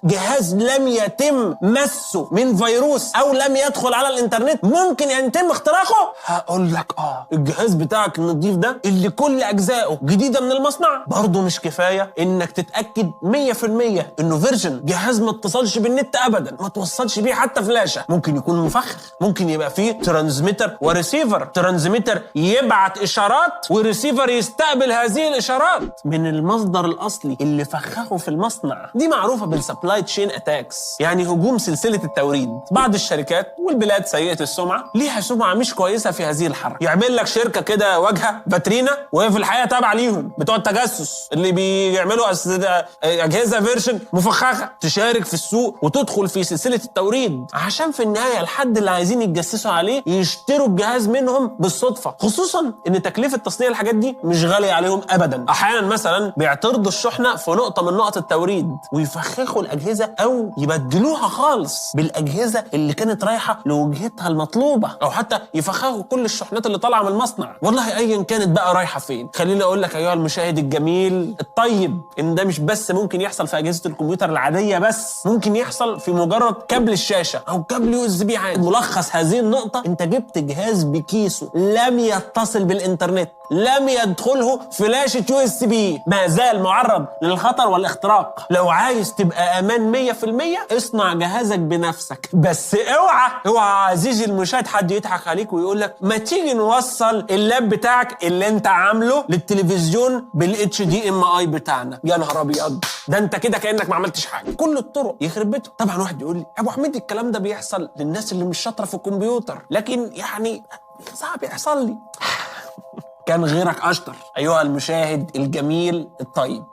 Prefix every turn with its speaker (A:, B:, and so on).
A: جهاز لم يتم مسه من فيروس او لم يدخل على الانترنت ممكن يتم اختراقه؟ هقول لك الجهاز بتاعك النظيف ده اللي كل اجزائه جديده من المصنع برضه مش كفايه انك تتاكد 100% انه فيرجن جهاز ما اتصلش بالنت ابدا، ما توصلش بيه حتى فلاشه، ممكن يكون مفخخ، ممكن يبقى فيه ترانزميتر وريسيفر، ترانزميتر يبعت اشارات وريسيفر يستقبل هذه الاشارات من المصدر الاصلي اللي فخخه في المصنع. دي معروفه بالسبلاي تشين اتاكس، يعني هجوم سلسله التوريد. بعض الشركات والبلاد سيئه السمعه ليها سمعه مش كويسه في هذه الحركه، يعمل لك شركه كده واجهه فاترينا وهي في الحقيقه تابعه ليهم بتوع التجسس اللي بيعملوا اجهزه فيرجن مفخخه، تشارك في السوق وتدخل في سلسله التوريد عشان في النهايه الحد اللي عايزين يتجسسوا عليه يشتروا الجهاز منهم بالصدفه، خصوصا ان تكلفه تصنيع الحاجات دي مش غاليه عليهم ابدا. احيانا مثلا بيعترضوا الشحنه في نقطه من نقط التوريد ويفخخوا الاجهزه او يبدلوها خالص بالاجهزه اللي كانت رايحه لوجهتها المطلوبه، او حتى يفخخوا كل الشحنات اللي طالعه من المصنع. والله ايا كانت بقى رايحه فين، خليني اقول لك ايها المشاهد الجميل الطيب ان ده مش بس ممكن يحصل في اجهزه الكمبيوتر العاديه، بس ممكن يحصل في مجرد كابل الشاشه او كابل يو اس بي عادي. ملخص هذه النقطه، انت جبت جهاز بكيسه لم يتصل بالانترنت، لم يدخله فلاشه يو اس بي، ما زال معرض للخطر والاختراق. لو عايز تبقى امان 100% اصنع جهازك بنفسك، بس اوعى عزيزي المشاهد حد يضحك عليك ويقول لك ما تيجي نوصل اللاب بتاعك اللي انت عامله للتلفزيون بالاتش دي ام اي بتاعنا. يا نهار ابيض، ده انت كده كانك ما عملتش حاجه. كل الطرق يخرب بيته. طبعا واحد يقول لي ابو حميد الكلام ده بيحصل للناس اللي مش شاطره في الكمبيوتر، لكن يعني صعب يحصل لي. كان غيرك اشطر ايها المشاهد الجميل الطيب.